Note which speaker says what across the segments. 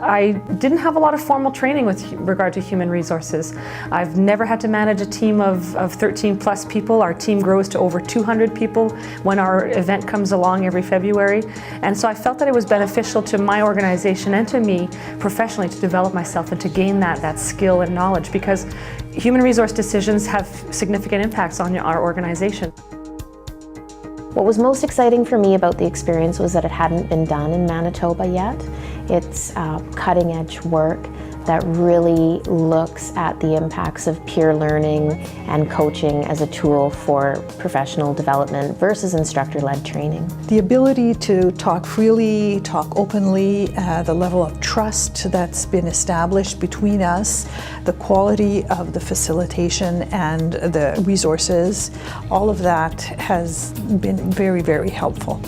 Speaker 1: I didn't have a lot of formal training with regard to human resources. I've never had to manage a team of 13 plus people. Our team grows to over 200 people when our event comes along every February. And so I felt that it was beneficial to my organization and to me professionally to develop myself and to gain that skill and knowledge, because human resource decisions have significant impacts on our organization.
Speaker 2: What was most exciting for me about the experience was that it hadn't been done in Manitoba yet. It's cutting-edge work that really looks at the impacts of peer learning and coaching as a tool for professional development versus instructor-led training.
Speaker 3: The ability to talk freely, talk openly, the level of trust that's been established between us, the quality of the facilitation and the resources, all of that has been very, very helpful.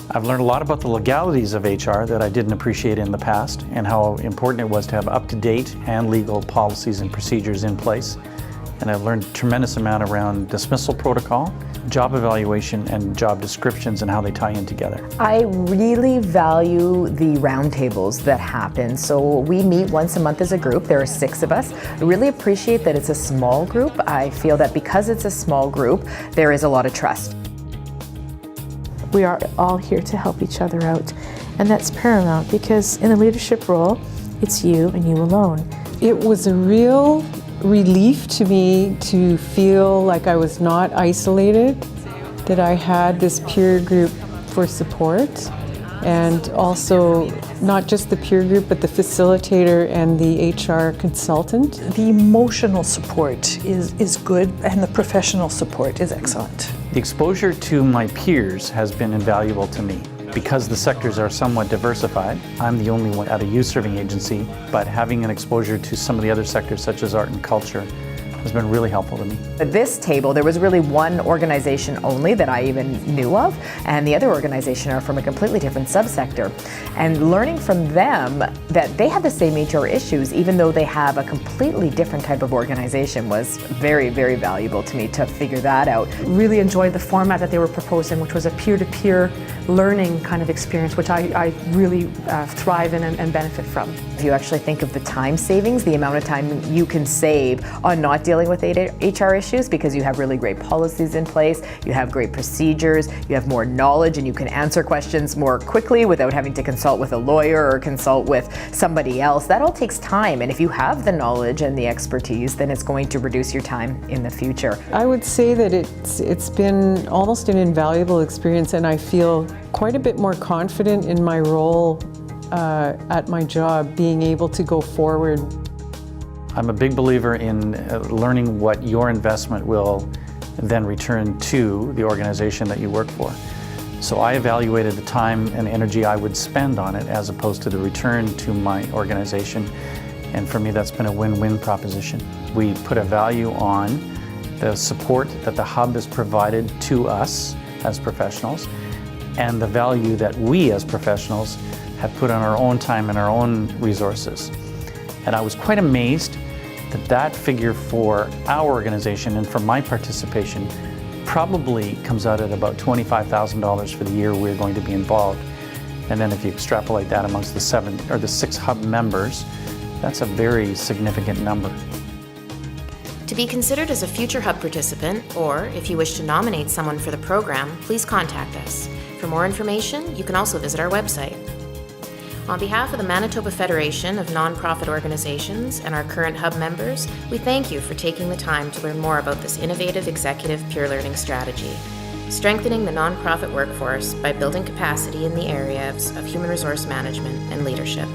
Speaker 4: I've learned a lot about the legalities of HR that I didn't appreciate in the past, and how important it was to have up-to-date and legal policies and procedures in place. And I've learned a tremendous amount around dismissal protocol, job evaluation, and job descriptions and how they tie in together.
Speaker 5: I really value the roundtables that happen. So we meet once a month as a group. There are 6 of us. I really appreciate that it's a small group. I feel that because it's a small group, there is a lot of trust.
Speaker 6: We are all here to help each other out, and that's paramount, because in a leadership role, it's you and you alone.
Speaker 7: It was a real relief to me to feel like I was not isolated, that I had this peer group for support, and also not just the peer group, but the facilitator and the HR consultant.
Speaker 3: The emotional support is good, and the professional support is excellent.
Speaker 4: The exposure to my peers has been invaluable to me. Because the sectors are somewhat diversified, I'm the only one at a youth serving agency, but having an exposure to some of the other sectors such as art and culture has been really helpful to me.
Speaker 5: At this table, there was really one organization only that I even knew of, and the other organization are from a completely different subsector. And learning from them that they had the same HR issues, even though they have a completely different type of organization, was very, very valuable to me to figure that out.
Speaker 1: Really enjoyed the format that they were proposing, which was a peer-to-peer learning kind of experience, which I really thrive in and benefit from.
Speaker 5: If you actually think of the time savings, the amount of time you can save on not dealing with HR issues, because you have really great policies in place, you have great procedures, you have more knowledge, and you can answer questions more quickly without having to consult with a lawyer or consult with somebody else. That all takes time, and if you have the knowledge and the expertise, then it's going to reduce your time in the future.
Speaker 7: I would say that it's been almost an invaluable experience, and I feel quite a bit more confident in my role at my job, being able to go forward.
Speaker 4: I'm a big believer in learning what your investment will then return to the organization that you work for. So I evaluated the time and energy I would spend on it as opposed to the return to my organization. And for me, that's been a win-win proposition. We put a value on the support that the hub has provided to us as professionals, and the value that we as professionals have put on our own time and our own resources. And I was quite amazed that figure for our organization and for my participation probably comes out at about $25,000 for the year we're going to be involved. And then if you extrapolate that amongst the 6 hub members, that's a very significant number.
Speaker 8: To be considered as a future hub participant, or if you wish to nominate someone for the program, please contact us. For more information, you can also visit our website. On behalf of the Manitoba Federation of Nonprofit Organizations and our current hub members, we thank you for taking the time to learn more about this innovative executive peer learning strategy, strengthening the nonprofit workforce by building capacity in the areas of human resource management and leadership.